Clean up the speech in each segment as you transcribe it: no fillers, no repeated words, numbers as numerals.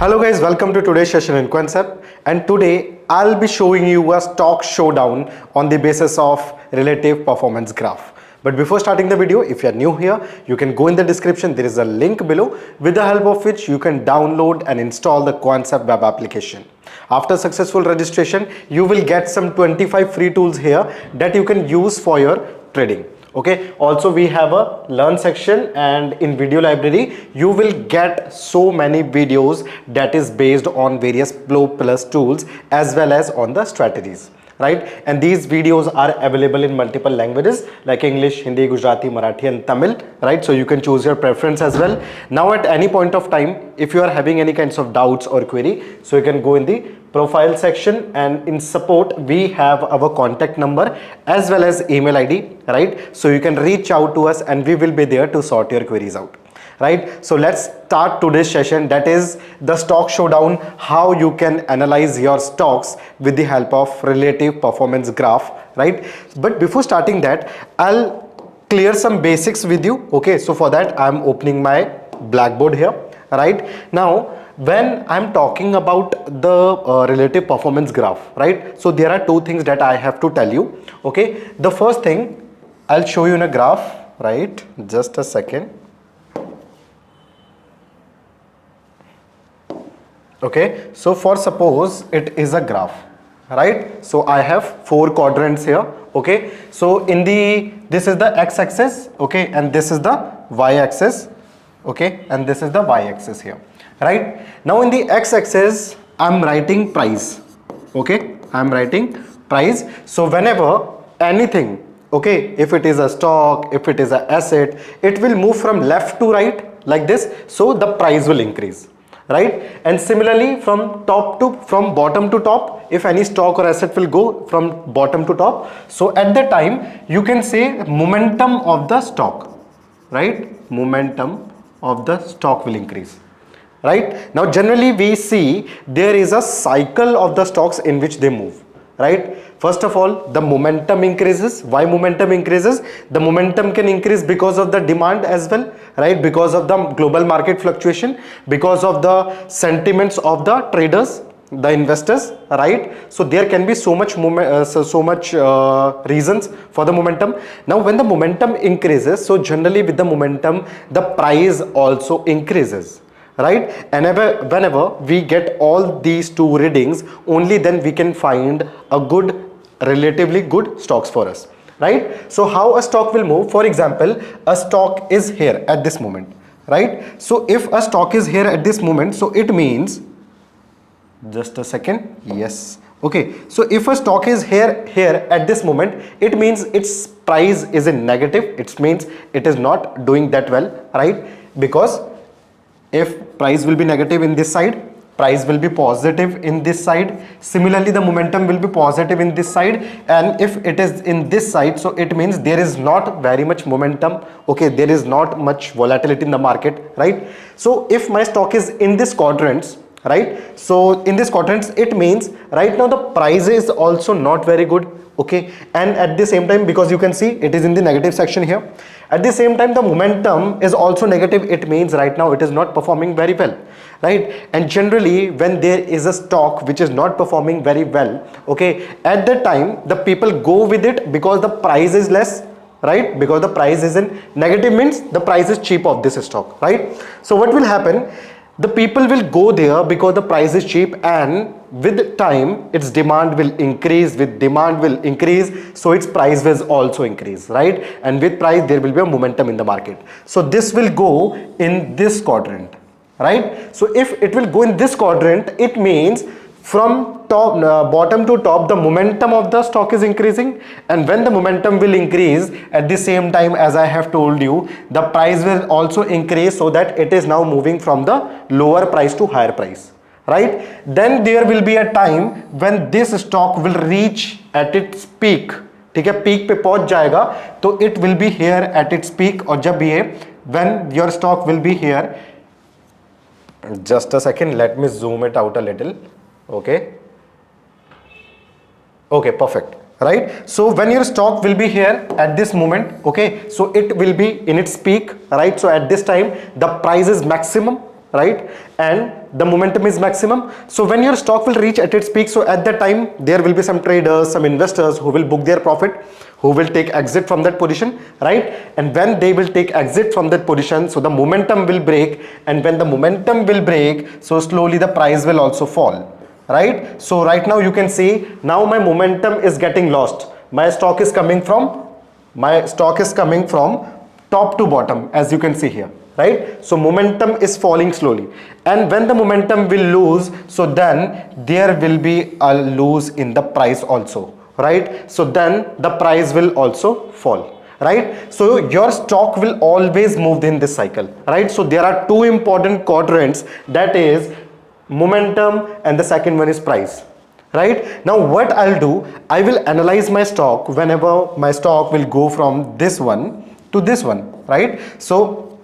Hello guys, welcome to today's session in Quantsapp, and today I'll be showing you a stock showdown on the basis of relative performance graph. But before starting the video, if you are new here, you can go in the description. There is a link below with the help of which you can download and install the Quantsapp web application. After successful registration, you will get some 25 free tools here that you can use for your trading. Okay, also we have a learn section, and in video library you will get so many videos that is based on various Flow Plus tools as well as on the strategies, right? And these videos are available in multiple languages like English, Hindi, Gujarati, Marathi and Tamil, right? So you can choose your preference as well. Now at any point of time, if you are having any kinds of doubts or query, so you can go in the profile section, and in support we have our contact number as well as email ID, right? So you can reach out to us and we will be there to sort your queries out, right? So let's start today's session, that is the stock showdown, how you can analyze your stocks with the help of relative performance graph, right? But before starting that, I'll clear some basics with you. Okay, so for that I'm opening my blackboard here. Right now, when I'm talking about the relative performance graph, right, so there are two things that I have to tell you. Okay, the first thing I'll show you in a graph, right? Just a second. Okay, so for suppose it is a graph, right? So I have four quadrants here. Okay, so in the this is the x-axis, okay, and this is the y-axis, okay, and this is the y-axis here, right? Now in the x-axis I'm writing price. Okay, I'm writing price. So whenever anything, okay, if it is a stock, if it is an asset, it will move from left to right like this, so the price will increase, right? And similarly from bottom to top, if any stock or asset will go from bottom to top, so at that time you can say momentum of the stock, right? Momentum of the stock will increase, right? Now generally we see there is a cycle of the stocks in which they move, right? First of all, the momentum increases. Why momentum increases? The momentum can increase because of the demand as well, right? Because of the global market fluctuation, because of the sentiments of the traders, the investors, right? So there can be so much reasons for the momentum. Now when the momentum increases, so generally with the momentum the price also increases, right? And whenever we get all these two readings, only then we can find a good, relatively good stocks for us, right? So how a stock will move? For example, a stock is here at this moment, right? So if a stock is here at this moment, so it means, just a second, yes, okay, so if a stock is here at this moment, it means its price is in negative. It means it is not doing that well, right? Because if price will be negative in this side, price will be positive in this side. Similarly the momentum will be positive in this side, and if it is in this side, so it means there is not very much momentum. Okay, there is not much volatility in the market, right? So if my stock is in this quadrants, right, so in this quadrants, it means right now the price is also not very good. Okay, and at the same time, because you can see it is in the negative section here, at the same time the momentum is also negative. It means right now it is not performing very well, right? And generally when there is a stock which is not performing very well, okay, at that time the people go with it because the price is less, right? Because the price is in negative means the price is cheap of this stock, right? So what will happen? The people will go there because the price is cheap, and with time its demand will increase. With demand will increase, so its price will also increase, right? And with price there will be a momentum in the market. So this will go in this quadrant, right? So if it will go in this quadrant, it means from bottom to top the momentum of the stock is increasing, and when the momentum will increase, at the same time, as I have told you, the price will also increase, so that it is now moving from the lower price to higher price, right? Then there will be a time when this stock will reach at its peak. ठीक है, peak पे पहुंच जाएगा, तो it will be here at its peak. और जब ये when your stock will be here, just a second, let me zoom it out a little. Okay, perfect, right? So when your stock will be here at this moment, okay, so it will be in its peak, right? So at this time the price is maximum, right? And the momentum is maximum. So when your stock will reach at its peak, so at that time there will be some traders, some investors who will book their profit, who will take exit from that position, right? And when they will take exit from that position, so the momentum will break, and when the momentum will break, so slowly the price will also fall, right? So right now you can see now my momentum is getting lost. My stock is coming from top to bottom, as you can see here, right? So momentum is falling slowly, and when the momentum will lose, so then there will be a lose in the price also, right? So then the price will also fall, right? So your stock will always move in this cycle, right? So there are two important quadrants, that is momentum, and the second one is price, right? Now what I'll do, I will analyze my stock whenever my stock will go from this one to this one, right? So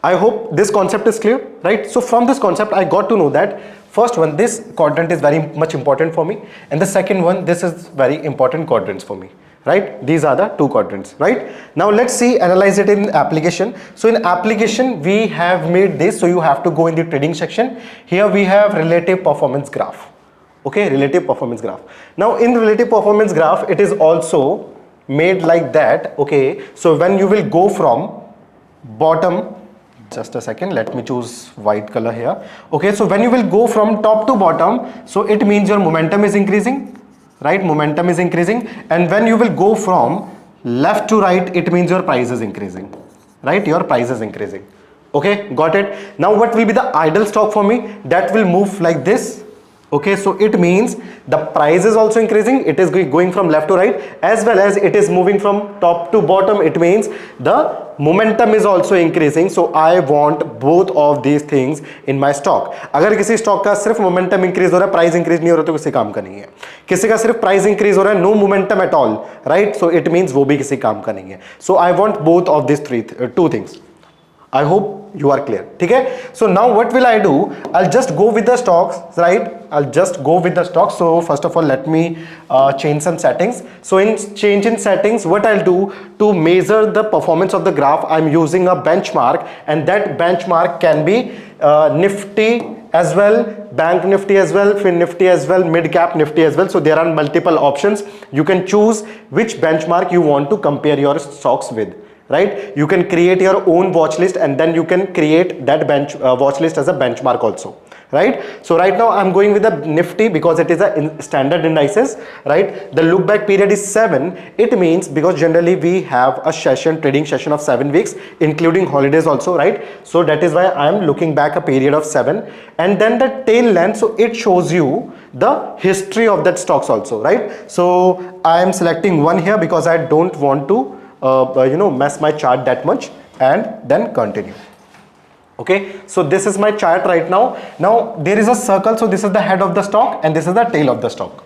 I hope this concept is clear, right? So from this concept I got to know that first one, this quadrant is very much important for me, and the second one, this is very important quadrants for me, right? These are the two quadrants, right? Now let's see, analyze it in application. So in application we have made this, so you have to go in the trading section. Here we have relative performance graph, okay, relative performance graph. Now in relative performance graph it is also made like that, okay? So when you will go from bottom, just a second, let me choose white color here, okay? So when you will go from top to bottom, so it means your momentum is increasing, right? Momentum is increasing. And when you will go from left to right, it means your price is increasing, right? Your price is increasing, okay? Got it? Now what will be the idle stock for me? That will move like this, okay? So it means the price is also increasing, it is going from left to right, as well as it is moving from top to bottom. It means the momentum is also increasing. So I want both of these things in my stock. अगर किसी stock का सिर्फ momentum increase हो रहा है, price increase नहीं हो रहा, तो किसी काम का नहीं है. किसी का सिर्फ प्राइस इंक्रीज हो रहा है, no momentum at all, right? So it means वो भी किसी काम का नहीं है. So I want both of this two things. I hope you are clear. Okay? So now what will I do? I'll just go with the stocks, right? I'll just go with the stocks. So first of all, let me change some settings. So in settings, what I'll do to measure the performance of the graph, I'm using a benchmark, and that benchmark can be Nifty as well, BankNifty as well, FinNifty as well, mid-cap Nifty as well. So there are multiple options. You can choose which benchmark you want to compare your stocks with, right? You can create your own watch list, and then you can create that watch list as a benchmark also, right? So right now I'm going with the Nifty because it is a standard indices, right? The look back period is 7. It means because generally we have a trading session of 7 weeks, including holidays also, right? So that is why I am looking back a period of 7, and then the tail length, so it shows you the history of that stocks also, right? So I am selecting one here because I don't want to mess my chart that much, and then continue. Okay, so this is my chart right now. Now there is a circle, so this is the head of the stock and this is the tail of the stock.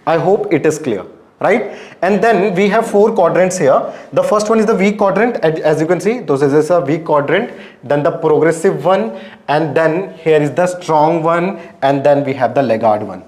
I hope it is clear, right? And then we have 4 quadrants here. The first one is the weak quadrant, as you can see, this is a weak quadrant, then the progressive one, and then here is the strong one, and then we have the laggard one.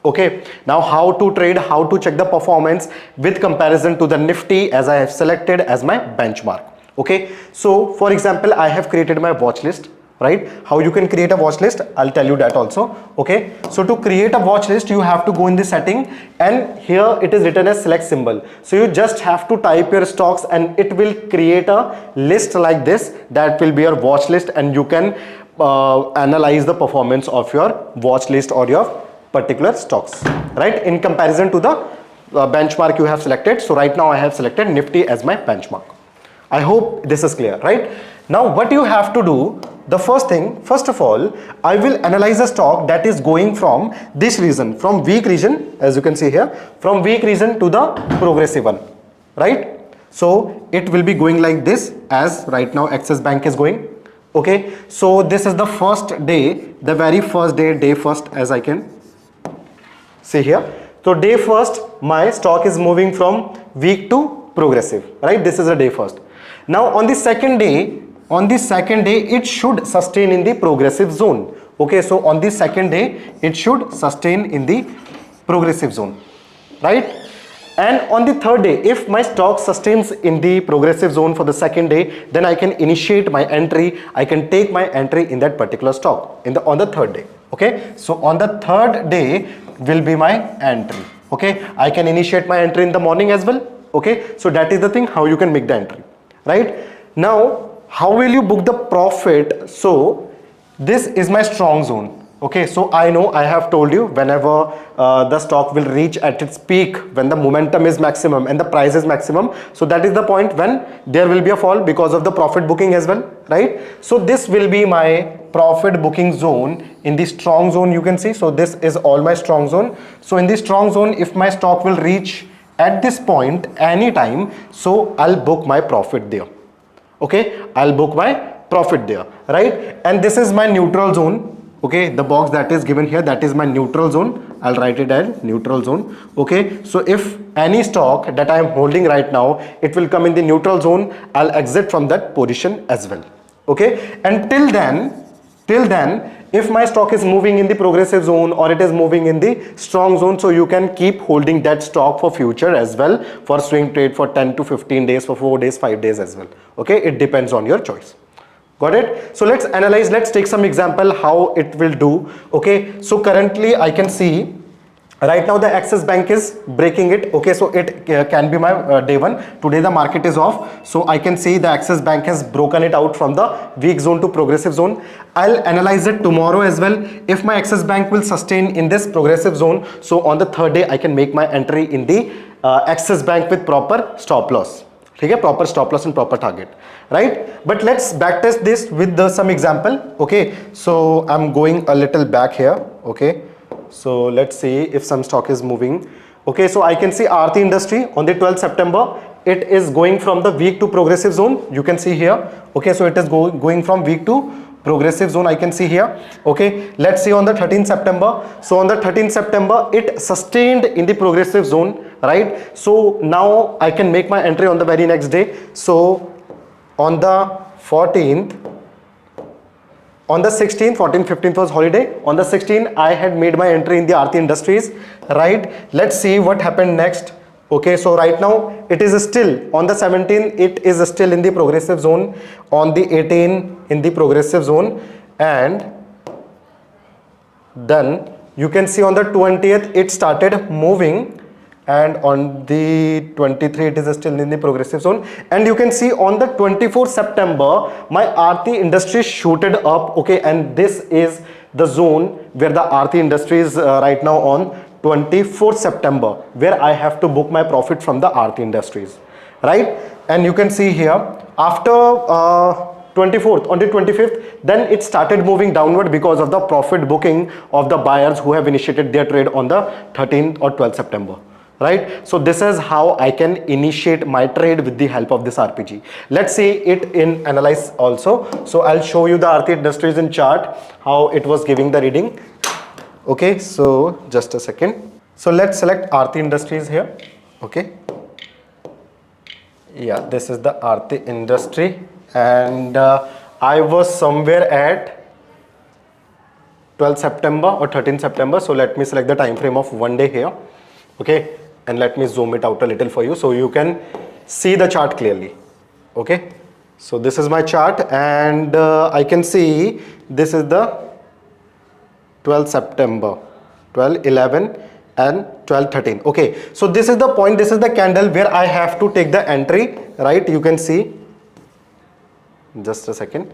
Okay, now how to trade, how to check the performance with comparison to the Nifty, as I have selected as my benchmark. Okay, so for example, I have created my watch list, right? How you can create a watch list, I'll tell you that also. Okay, so to create a watch list, you have to go in the setting, and here it is written as select symbol. So you just have to type your stocks, and it will create a list like this. That will be your watch list, and you can analyze the performance of your watch list or your particular stocks, right, in comparison to the benchmark you have selected. So right now I have selected Nifty as my benchmark. I hope this is clear, right? Now what you have to do, the first of all, I will analyze a stock that is going from this region, from weak region, as you can see here, from weak region to the progressive one, right? So it will be going like this, as right now Axis Bank is going. Okay, so this is the first day, the very first day, day first, as I can see here. So day first, my stock is moving from weak to progressive, right? This is a day first. Now on the second day, it should sustain in the progressive zone. Okay, so on the second day, it should sustain in the progressive zone, right? And on the third day, if my stock sustains in the progressive zone for the second day, then I can initiate my entry. I can take my entry in that particular stock on the third day. Okay, so on the third day will be my entry. Okay, I can initiate my entry in the morning as well. Okay, so that is the thing how you can make the entry, right? Now, how will you book the profit? So this is my strong zone. Okay, so I know I have told you whenever the stock will reach at its peak, when the momentum is maximum and the price is maximum, so that is the point when there will be a fall because of the profit booking as well, right? So this will be my profit booking zone in the strong zone, you can see. So this is all my strong zone. So in the strong zone, if my stock will reach at this point anytime, so I'll book my profit there. Okay, I'll book my profit there, right? And this is my neutral zone. Okay, the box that is given here, that is my neutral zone. I'll write it as neutral zone. Okay, so if any stock that I am holding right now, it will come in the neutral zone, I'll exit from that position as well. Okay, and till then, if my stock is moving in the progressive zone or it is moving in the strong zone, so you can keep holding that stock for future as well, for swing trade for 10 to 15 days, for 4 days, 5 days as well. Okay, it depends on your choice. Got it? So let's analyze, let's take some example how it will do. Okay, so currently I can see right now the Axis Bank is breaking it. Okay, so it can be my day one. Today the market is off, so I can see the Axis Bank has broken it out from the weak zone to progressive zone. I'll analyze it tomorrow as well. If my Axis Bank will sustain in this progressive zone, so on the third day I can make my entry in the Axis Bank with proper stop loss. Okay, proper stop loss and proper target, right? But let's backtest this with some example. Okay, so I'm going a little back here. Okay, so let's see if some stock is moving. Okay, so I can see Aarti Industry on the 12th September. It is going from the weak to progressive zone. You can see here. Okay, so it is going from weak to progressive zone, I can see here. Okay, let's see on the 13th September. So on the 13th September, it sustained in the progressive zone, right? So now I can make my entry on the very next day. So on the 14th, on the 16th, 14th, 15th was holiday. On the 16th, I had made my entry in the Aarti Industries, right? Let's see what happened next. Okay, so right now it is still on the 17th, it is still in the progressive zone. On the 18th, in the progressive zone, and then you can see on the 20th it started moving, and on the 23rd it is still in the progressive zone. And you can see on the 24th September my Aarti Industries shooted up. Okay, and this is the zone where the Aarti Industries right now on 24th September, where I have to book my profit from the Aarti Industries, right? And you can see here after 24th, on the 25th, then it started moving downward because of the profit booking of the buyers who have initiated their trade on the 13th or 12th September, right? So this is how I can initiate my trade with the help of this RPG. Let's see it in analyze also. So I'll show you the Aarti Industries in chart, how it was giving the reading. Okay, so just a second. So let's select Aarti Industries here. Okay, yeah, this is the Aarti Industry, and I was somewhere at 12th September or 13th September. So let me select the time frame of 1 day here. Okay, and let me zoom it out a little for you so you can see the chart clearly. Okay, so this is my chart, and I can see this is the 12th September, 12, 11 and 12, 13. Okay, so this is the point, this is the candle where I have to take the entry, right? You can see, just a second.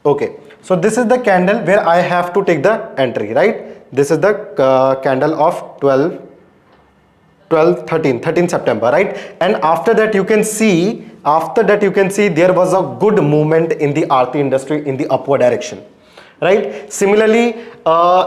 Okay, so this is the candle where I have to take the entry, right? This is the candle of 13 September, right? And after that you can see, there was a good movement in the Aarti Industry in the upward direction, right? Similarly,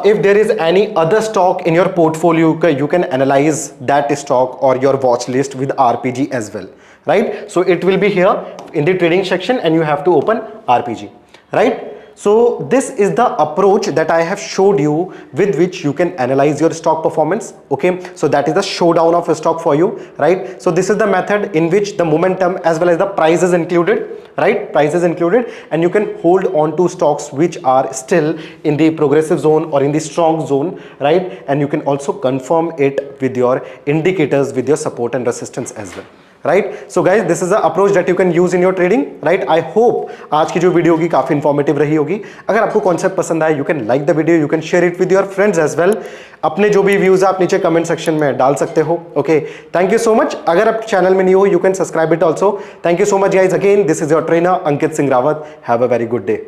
if there is any other stock in your portfolio, you can analyze that stock or your watch list with RPG as well, right? So it will be here in the trading section, and you have to open RPG, right? So this is the approach that I have showed you with which you can analyze your stock performance. Okay, so that is the showdown of a stock for you, right? So this is the method in which the momentum as well as the price is included, right? Price is included, and you can hold on to stocks which are still in the progressive zone or in the strong zone, right? And you can also confirm it with your indicators, with your support and resistance as well, right? So guys, this is the approach that you can use in your trading, right? I hope आज की जो video होगी काफी informative रही होगी. अगर आपको concept पसंद आए, you can like the video, you can share it with your friends as well. अपने जो भी व्यूज है आप नीचे कमेंट सेक्शन में डाल सकते हो. Okay, thank you so much. अगर आप चैनल में नहीं हो, you can subscribe it also. Thank you so much guys. Again, this is your trainer Ankit Singh Rawat. Have a very good day.